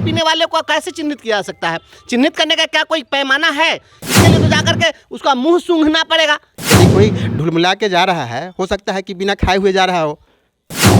पीने वाले को कैसे चिन्हित किया जा सकता है? चिन्हित करने का क्या कोई पैमाना है? इसके लिए तो जाकर के उसका मुंह सूंघना पड़ेगा। यदि कोई ढुलमुला के जा रहा है, हो सकता है कि बिना खाए हुए जा रहा हो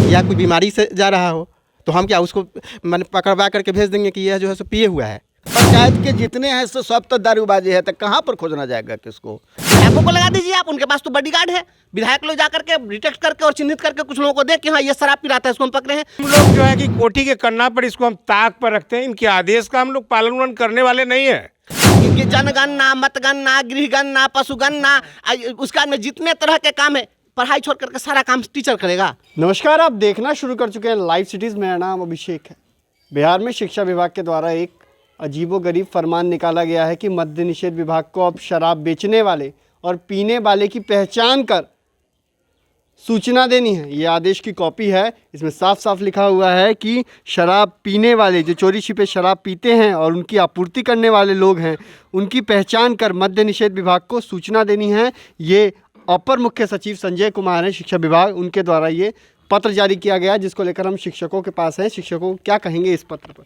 या कोई बीमारी से जा रहा हो, तो हम क्या उसको मैंने पकड़वा करके भेज देंगे कि यह जो है सो पिए हुआ है? पंचायत के जितने हैं सब तो दारूबाजी है, तो कहाँ पर खोजना जाएगा किसको? विधायकों को लगा दीजिए आप, उनके पास तो बॉडीगार्ड है। विधायक लोग जाकर के डिटेक्ट करके और चिन्हित करके कुछ लोगों को दें कि हाँ ये शराब पी रहा था, इसको हम पकड़े हैं। हम लोग जो है कि कोठी के करना पर इसको हम ताक पर रखते हैं। इनके आदेश का हम लोग पालन करने वाले नहीं है। इनकी जनगणना, मतगणना, गृहगणना, पशुगणना, उसका में जितने तरह के काम है, पढ़ाई छोड़ करके सारा काम टीचर करेगा। नमस्कार, आप देखना शुरू कर चुके हैं लाइव सिटीज़। मेरा नाम अभिषेक है। बिहार में शिक्षा विभाग के द्वारा एक अजीबोगरीब फरमान निकाला गया है कि मद्य निषेध विभाग को अब शराब बेचने वाले और पीने वाले की पहचान कर सूचना देनी है। ये आदेश की कॉपी है। इसमें साफ साफ लिखा हुआ है कि शराब पीने वाले, जो चोरी छिपे शराब पीते हैं और उनकी आपूर्ति करने वाले लोग हैं, उनकी पहचान कर मद्य निषेध विभाग को सूचना देनी है। ये अपर मुख्य सचिव संजय कुमार हैं, शिक्षा विभाग, उनके द्वारा ये पत्र जारी किया गया, जिसको लेकर हम शिक्षकों के पास हैं। शिक्षकों क्या कहेंगे इस पत्र पर?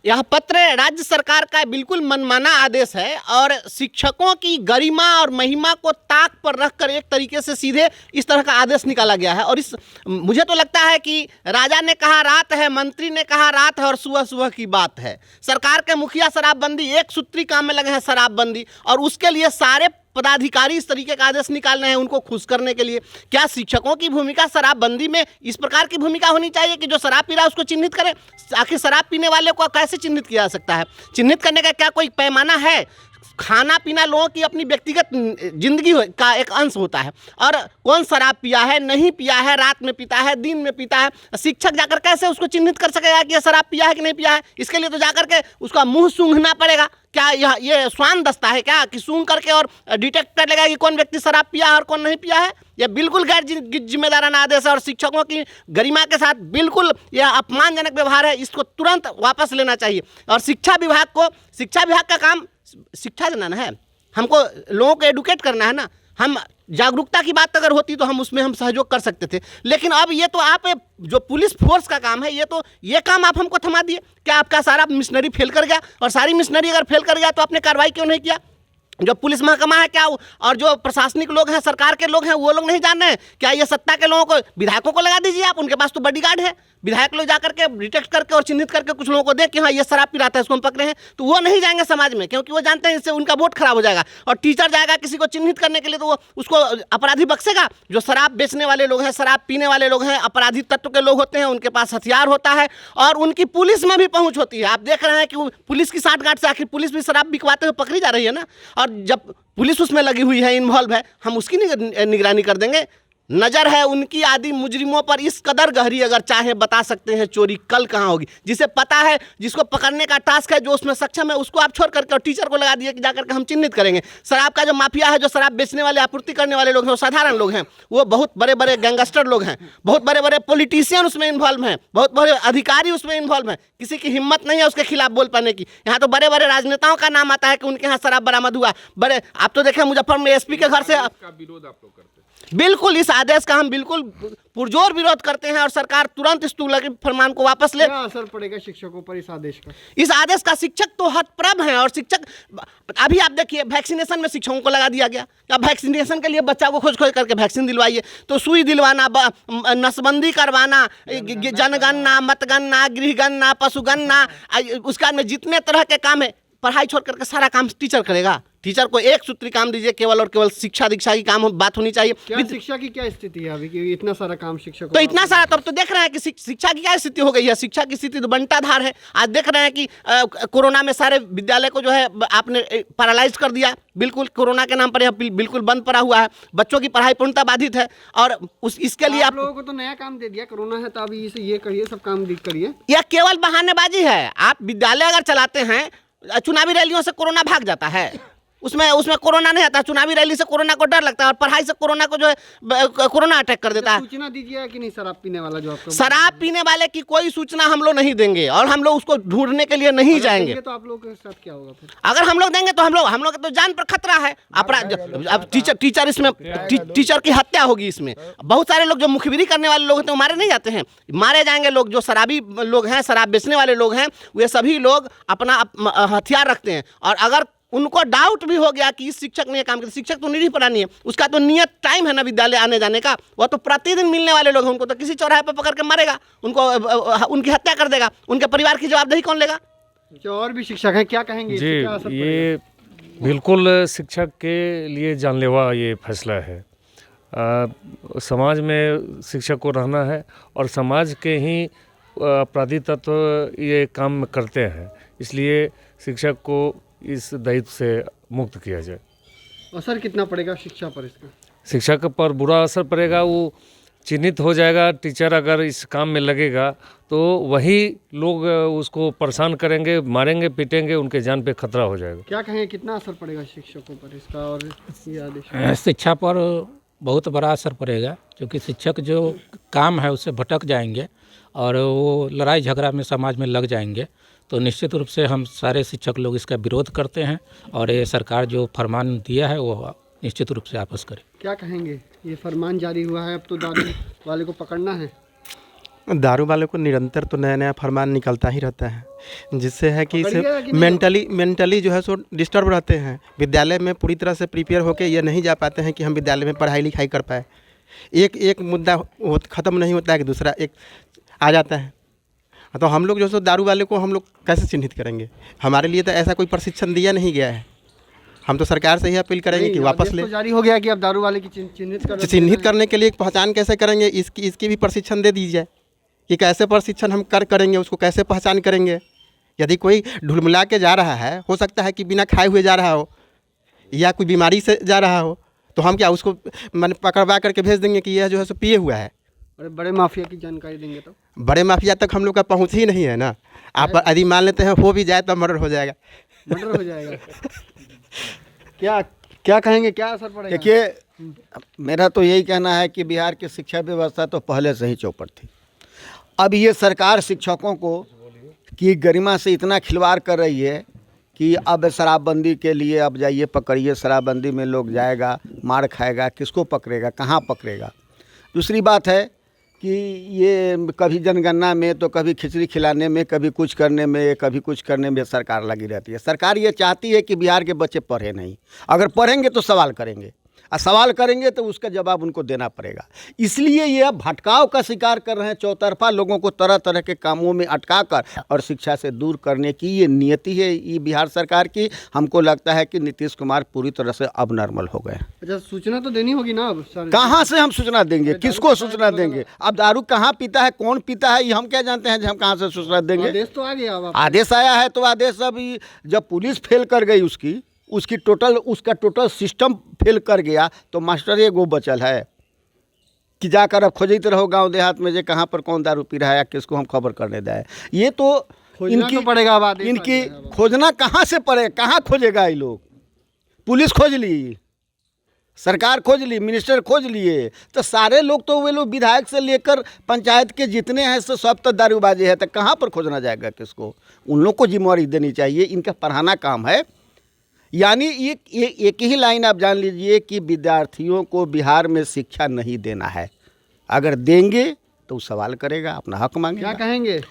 यह पत्र राज्य सरकार का बिल्कुल मनमाना आदेश है और शिक्षकों की गरिमा और महिमा को ताक पर रखकर एक तरीके से सीधे इस तरह का आदेश निकाला गया है। और मुझे तो लगता है कि राजा ने कहा रात है, मंत्री ने कहा रात है और सुबह सुबह की बात है। सरकार के मुखिया शराबबंदी, एक सूत्री काम में लगे हैं शराबबंदी, और उसके लिए सारे पदाधिकारी इस तरीके का आदेश निकाल रहे हैं उनको खुश करने के लिए। क्या शिक्षकों की भूमिका शराबबंदी में इस प्रकार की भूमिका होनी चाहिए कि जो शराब पी रहा है उसको चिन्हित करें? आखिर शराब पीने वाले को कैसे चिन्हित किया जा सकता है? चिन्हित करने का क्या कोई पैमाना है? खाना पीना लोगों की अपनी व्यक्तिगत जिंदगी का एक अंश होता है, और कौन शराब पिया है, नहीं पिया है, रात में पीता है, दिन में पीता है, शिक्षक जाकर कैसे उसको चिन्हित कर सकेगा कि यह शराब पिया है कि नहीं पिया है? इसके लिए तो जाकर के उसका मुंह सूंघना पड़ेगा। क्या ये स्वान दस्ता है क्या कि सूंघ करके और डिटेक्ट कर लेगा कि कौन व्यक्ति शराब पिया है और कौन नहीं पिया है? यह बिल्कुल गैर जिम्मेदाराना आदेश है और शिक्षकों की गरिमा के साथ बिल्कुल यह अपमानजनक व्यवहार है। इसको तुरंत वापस लेना चाहिए। और शिक्षा विभाग का काम शिक्षा देना है, हमको लोगों को एडुकेट करना है ना। हम जागरूकता की बात अगर होती तो हम उसमें हम सहयोग कर सकते थे, लेकिन अब ये तो आप जो पुलिस फोर्स का काम है, ये काम आप हमको थमा दिए। क्या आपका सारा मिशनरी फेल कर गया? और सारी मिशनरी अगर फेल कर गया तो आपने कार्रवाई क्यों नहीं किया? जो पुलिस महकमा है क्या और जो प्रशासनिक लोग हैं, सरकार के लोग हैं, वो लोग नहीं जान रहे हैं क्या? ये सत्ता के लोगों को, विधायकों को लगा दीजिए आप, उनके पास तो बॉडीगार्ड है। विधायक लोग जाकर के डिटेक्ट करके और चिन्हित करके कुछ लोगों को दें कि हाँ ये शराब पी रहा था, इसको हम पकड़े हैं, तो वो नहीं जाएंगे समाज में, क्योंकि वो जानते हैं इससे उनका वोट खराब हो जाएगा। और टीचर जाएगा किसी को चिन्हित करने के लिए तो वो उसको अपराधी बख्शेगा। जो शराब बेचने वाले लोग हैं, शराब पीने वाले लोग हैं, अपराधी तत्व के लोग होते हैं, उनके पास हथियार होता है और उनकी पुलिस में भी पहुँच होती है। आप देख रहे हैं कि पुलिस की साठगांठ से आखिर पुलिस भी शराब बिकवाते हुए पकड़ी जा रही है ना। और जब पुलिस उसमें लगी हुई है, इन्वॉल्व है, हम उसकी निगरानी कर देंगे। नज़र है उनकी आदि मुजरिमों पर इस कदर गहरी, अगर चाहे बता सकते हैं चोरी कल कहाँ होगी। जिसे पता है, जिसको पकड़ने का टास्क है, जो उसमें सक्षम है, उसको आप छोड़ करके और टीचर को लगा दिए कि जाकर के हम चिन्हित करेंगे। शराब का जो माफिया है, जो शराब बेचने वाले, आपूर्ति करने वाले लोग हैं, वो साधारण लोग हैं, वो बहुत बड़े बड़े गैंगस्टर लोग हैं, बहुत बड़े बड़े पॉलिटिशियन उसमें इन्वॉल्व हैं, बहुत बड़े अधिकारी उसमें इन्वॉल्व हैं। किसी की हिम्मत नहीं है उसके खिलाफ बोल पाने की। यहाँ तो बड़े बड़े राजनेताओं का नाम आता है कि उनके यहाँ शराब बरामद हुआ। बड़े आप तो देखें मुजफ्फर में एसपी के घर से विरोध आप लोग करते हैं। बिल्कुल, इस आदेश का हम बिल्कुल पुरजोर विरोध करते हैं और सरकार तुरंत इस तुगलकी फरमान को वापस ले। क्या असर पड़ेगा शिक्षकों पर इस आदेश का? इस आदेश का शिक्षक तो हतप्रभ हैं। और शिक्षक अभी आप देखिए, वैक्सीनेशन में शिक्षकों को लगा दिया गया। अब वैक्सीनेशन के लिए बच्चा को खोज खोज करके वैक्सीन दिलवाइए, तो सुई दिलवाना, नसबंदी करवाना, जनगणना, मतगणना, गृहगणना, पशुगणना, उसका में जितने तरह के काम है, पढ़ाई छोड़ करके सारा काम टीचर करेगा। टीचर को एक सूत्री काम दीजिए, केवल और केवल शिक्षा दीक्षा की काम बात होनी चाहिए। क्या शिक्षा की क्या स्थिति है अभी कि इतना सारा काम शिक्षक तो इतना सारा, तब तो देख रहे हैं कि शिक्षा की क्या स्थिति हो गई है। शिक्षा की स्थिति तो बंटाधार है। आज देख रहे हैं कि कोरोना में सारे विद्यालय को जो है आपने पैरालाइज कर दिया। बिल्कुल कोरोना के नाम पर यह बिल्कुल बंद पड़ा हुआ है। बच्चों की पढ़ाई पूर्णतः बाधित है और इसके लिए आप लोगों को तो नया काम दे दिया। कोरोना है तो अभी ये करिए, सब काम करिए। यह केवल बहानेबाजी है। आप विद्यालय अगर चलाते हैं, चुनावी रैलियों से कोरोना भाग जाता है। उसमें उसमें कोरोना नहीं आता। चुनावी रैली से कोरोना को डर लगता है और पढ़ाई से कोरोना को जो है कोरोना अटैक कर देता है। सूचना दीजिए कि नहीं शराब पीने वाला जो आपको शराब पीने वाले की कोई सूचना हम लोग नहीं देंगे और हम लोग उसको ढूंढने के लिए नहीं जाएंगे। तो आप लोगों के साथ क्या होगा फिर? अगर हम लोग देंगे तो हम लोग तो जान पर खतरा है। अपराध अब टीचर इसमें टीचर की हत्या होगी। इसमें बहुत सारे लोग जो मुखबिरी करने वाले लोग हैं तो मारे नहीं जाते हैं, मारे जाएंगे लोग। जो शराबी लोग हैं, शराब बेचने वाले लोग हैं, वे सभी लोग अपना हथियार रखते हैं। और अगर उनको डाउट भी हो गया कि इस शिक्षक ने ये काम किया, शिक्षक तो निरीह प्राणी है, उसका तो नियत टाइम है ना विद्यालय आने जाने का, वह तो प्रतिदिन मिलने वाले लोग हैं। उनको तो किसी चौराहे पर पकड़ के मारेगा, उनको उनकी हत्या कर देगा। उनके परिवार की जवाबदेही कौन लेगा? जो और भी शिक्षक हैं क्या कहेंगे? जी, इससे क्या असर ये बिल्कुल शिक्षक के लिए जानलेवा ये फैसला है। समाज में शिक्षक को रहना है और समाज के ही अपराधी तत्व ये काम करते हैं, इसलिए शिक्षक को इस दायित्व से मुक्त किया जाए। असर कितना पड़ेगा शिक्षा पर इसका? शिक्षक पर बुरा असर पड़ेगा, वो चिन्हित हो जाएगा। टीचर अगर इस काम में लगेगा तो वही लोग उसको परेशान करेंगे, मारेंगे, पीटेंगे, उनके जान पे खतरा हो जाएगा। क्या कहें कितना असर पड़ेगा शिक्षकों पर इसका और ये आदेश? शिक्षा पर बहुत बड़ा असर पड़ेगा, क्योंकि शिक्षक जो काम है उससे भटक जाएंगे और वो लड़ाई झगड़ा में समाज में लग जाएंगे। तो निश्चित रूप से हम सारे शिक्षक लोग इसका विरोध करते हैं और ये सरकार जो फरमान दिया है वो निश्चित रूप से वापस करे। क्या कहेंगे? ये फरमान जारी हुआ है, अब तो दारू वाले को पकड़ना है। दारू वाले को निरंतर तो नया नया फरमान निकलता ही रहता है, जिससे है कि पकड़िएगा कि नहीं? मेंटली जो है सो डिस्टर्ब रहते हैं। विद्यालय में पूरी तरह से प्रिपेयर होकर ये नहीं जा पाते हैं कि हम विद्यालय में पढ़ाई लिखाई कर पाए। एक मुद्दा ख़त्म नहीं होता है कि दूसरा एक आ जाता है। तो हम लोग जो सो दारू वाले को हम लोग कैसे चिन्हित करेंगे? हमारे लिए तो ऐसा कोई प्रशिक्षण दिया नहीं गया है। हम तो सरकार से ही अपील करेंगे कि वापस आदेश ले। तो जारी हो गया कि अब दारू वाले की चिन्हित करने के लिए एक पहचान कैसे करेंगे, इसकी भी प्रशिक्षण दे दीजिए कि कैसे प्रशिक्षण हम करेंगे, उसको कैसे पहचान करेंगे। यदि कोई ढुलमुला के जा रहा है, हो सकता है कि बिना खाए हुए जा रहा हो या कोई बीमारी से जा रहा हो, तो हम क्या उसको मैंने पकड़वा करके भेज देंगे कि यह जो है सो पिए हुआ है? अरे बड़े माफिया की जानकारी देंगे तो? बड़े माफिया तक हम लोग का पहुँच ही नहीं है ना। आप यदि मान लेते हैं हो भी जाए तो मर्डर हो जाएगा। मर्डर हो जाएगा। क्या कहेंगे, क्या असर पड़ेगा? देखिए, मेरा तो यही कहना है कि बिहार की शिक्षा व्यवस्था तो पहले से ही चौपट थी। अब ये सरकार शिक्षकों को की गरिमा से इतना खिलवाड़ कर रही है कि अब शराबबंदी के लिए अब जाइए पकड़िए, शराबबंदी में लोग जाएगा, मार खाएगा, किसको पकड़ेगा, कहाँ पकड़ेगा। दूसरी बात है कि ये कभी जनगणना में तो कभी खिचड़ी खिलाने में, कभी कुछ करने में, कभी कुछ करने में सरकार लगी रहती है। सरकार ये चाहती है कि बिहार के बच्चे पढ़े नहीं, अगर पढ़ेंगे तो सवाल करेंगे, और सवाल करेंगे तो उसका जवाब उनको देना पड़ेगा। इसलिए ये अब भटकाव का शिकार कर रहे हैं, चौतरफा लोगों को तरह तरह के कामों में अटकाकर और शिक्षा से दूर करने की ये नियति है ये बिहार सरकार की। हमको लगता है कि नीतीश कुमार पूरी तरह से अब नॉर्मल हो गए। अच्छा, सूचना तो देनी होगी ना अब सर? कहाँ से हम सूचना देंगे, किसको सूचना देंगे? अब दारू कहाँ पीता है, कौन पीता है, ये हम क्या जानते हैं? हम कहाँ से सूचना देंगे? आदेश तो आ गया। आदेश आया है तो आदेश अभी जब पुलिस फेल कर गई उसका टोटल सिस्टम फेल कर गया तो मास्टर ये गो बचल है कि जाकर अब खोजते रहो गांव देहात में जे कहाँ पर कौन दारू पी रहा है या किसको हम खबर करने दें। ये तो इनकी पड़ेगा अब आदेश। इनकी खोजना कहाँ से पड़े, कहाँ खोजेगा ये लोग? पुलिस खोज ली, सरकार खोज ली, मिनिस्टर खोज लिए, तो सारे लोग तो वे लोग विधायक से लेकर पंचायत के जितने हैं सब तो दारूबाजी है, तो कहाँ पर खोजना जाएगा किसको? उन लोग को जिम्मेवारी देनी चाहिए। इनका पढ़ाना काम है। यानी एक ही लाइन आप जान लीजिए कि विद्यार्थियों को बिहार में शिक्षा नहीं देना है। अगर देंगे तो सवाल करेगा, अपना हक मांगेगा। क्या कहेंगे?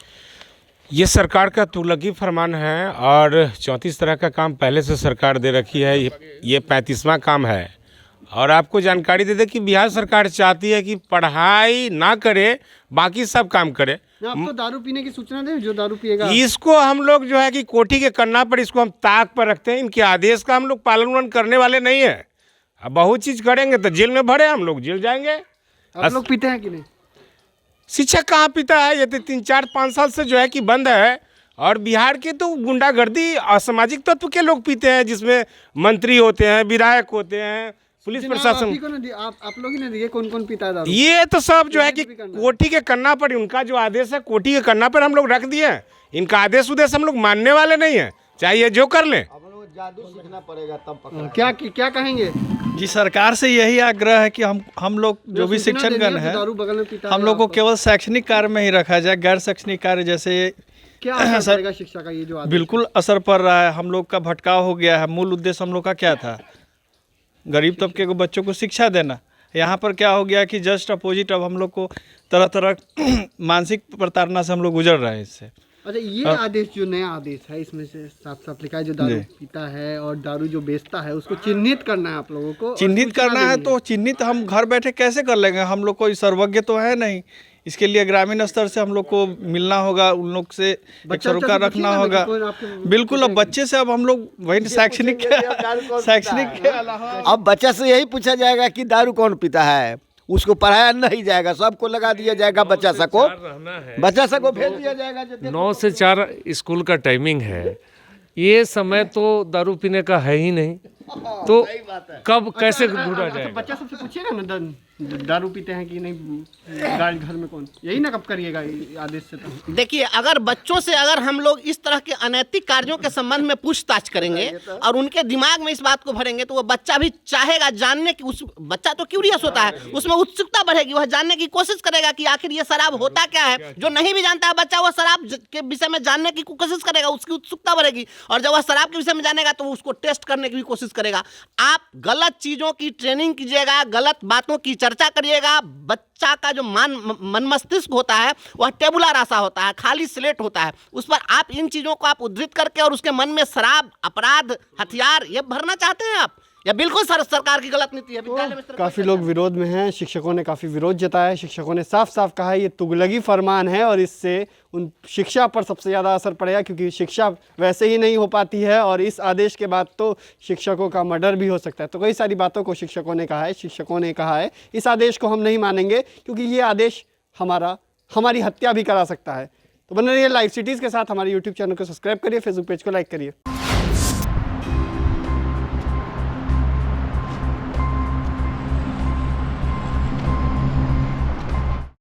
ये सरकार का तुगलकी फरमान है और 34 तरह का काम पहले से सरकार दे रखी है। ये 35वां काम है। और आपको जानकारी दे दे कि बिहार सरकार चाहती है कि पढ़ाई ना करे, बाकी सब काम करे। आपको दारू पीने की सूचना दे, जो दारू पिएगा इसको हम लोग जो है कि कोठी के कन्ना पर इसको हम ताक पर रखते हैं। इनके आदेश का हम लोग पालन करने वाले नहीं है। अब बहुत चीज़ करेंगे तो जेल में भरे, हम लोग जेल जाएंगे। आप लोग पीते हैं कि नहीं? शिक्षक कहाँ पीता है? ये तो 3-4-5 साल से जो है कि बंद है। और बिहार के तो गुंडागर्दी असामाजिक तत्व के लोग पीते हैं, जिसमें मंत्री होते हैं, विधायक होते हैं, पुलिस प्रशासन। आप लोग ही नहीं दिए कौन कौन पीता है दारू? ये तो सब जो है कि कोठी के कन्ना पर, उनका जो आदेश है कोठी के कन्ना पर हम लोग रख दिए हैं। इनका आदेश उदेश हम लोग मानने वाले नहीं है, चाहे ये जो कर लें। जादू सीखना पड़ेगा तब पकड़ा। क्या कहेंगे? जी सरकार से यही आग्रह है कि हम लोग जो भी सूचना शिक्षण देनी है गण कि है दारू बगल में पीता हम है लोग को आपको। केवल शैक्षणिक कार्य में ही रखा जाए, गैर शैक्षणिक कार्य जैसे क्या असर पड़ेगा शिक्षा का ये जो आदेश बिल्कुल असर पड़ रहा है। हम लोग का भटकाव हो गया है। मूल उद्देश्य हम लोग का क्या था? गरीब तबके को बच्चों को शिक्षा देना। यहाँ पर क्या हो गया कि जस्ट अपोजिट, अब हम लोग को तरह तरह मानसिक प्रताड़ना से हम लोग गुजर रहे हैं इससे। अच्छा, ये आदेश जो नया आदेश है इसमें से साफ साफ लिखा है जो दारू पीता है और दारू जो बेचता है उसको चिन्हित करना है आप लोगों को, और चिन्हित सूचना करना है। देनी तो चिन्हित हम घर बैठे कैसे कर लेंगे? हम लोग कोई सर्वज्ञ तो है नहीं। इसके लिए ग्रामीण स्तर से हम लोग को मिलना होगा, उन लोग से एक बच्चा सरोकार से रखना पूछिएगा ना होगा। कि कोई आपके बिल्कुल, अब बच्चे से अब हम लोग वही शैक्षणिक के अलावा अब बच्चा से यही पूछा जाएगा कि दारू कौन पीता है, उसको पढ़ाया नहीं जाएगा, सबको लगा दिया जाएगा, बच्चा सबको भेज दिया जाएगा। 9 से 4 स्कूल का टाइमिंग है। ये समय तो दारू पीने का है ही नहीं, तो कब कैसे ढूंढा अच्छा, जाएगा? बच्चा सबसे पूछिएगा ना दारू पीते हैं कि नहीं, घर में कौन, यही ना कब करिएगा ये आदेश से तो। देखिए, अगर बच्चों से अगर हम लोग इस तरह के अनैतिक कार्यों के संबंध में पूछताछ करेंगे और उनके दिमाग में इस बात को भरेंगे तो वो बच्चा भी चाहेगा जानने की। उस बच्चा तो क्यूरियस होता है, उसमें उत्सुकता बढ़ेगी, वह जानने की कोशिश करेगा कि आखिर ये शराब होता क्या है। जो नहीं भी जानता है बच्चा, वह शराब के विषय में जानने की कोशिश करेगा, उसकी उत्सुकता बढ़ेगी। और जब वह शराब के विषय में जानेगा तो वो उसको टेस्ट करने की भी कोशिश करेगा। आप गलत चीज़ों की ट्रेनिंग कीजिएगा, गलत बातों की चर्चा करिएगा। बच्चा का जो मन मस्तिष्क होता है वह टेबुला रासा होता है, खाली स्लेट होता है। उस पर आप इन चीज़ों को आप उद्धृत करके और उसके मन में शराब, अपराध, हथियार ये भरना चाहते हैं आप? या बिल्कुल सरकार की गलत नीति है विद्यालय में। काफ़ी लोग विरोध में हैं, शिक्षकों ने काफ़ी विरोध जताया है। शिक्षकों ने साफ साफ कहा है ये तुगलकी फरमान है और इससे उन शिक्षा पर सबसे ज़्यादा असर पड़ेगा, क्योंकि शिक्षा वैसे ही नहीं हो पाती है और इस आदेश के बाद तो शिक्षकों का मर्डर भी हो सकता है। तो कई सारी बातों को शिक्षकों ने कहा है इस आदेश को हम नहीं मानेंगे, क्योंकि ये आदेश हमारी हत्या भी करा सकता है। तो बने रहिए लाइव सिटीज़ के साथ। हमारे यूट्यूब चैनल को सब्सक्राइब करिए, फेसबुक पेज को लाइक करिए।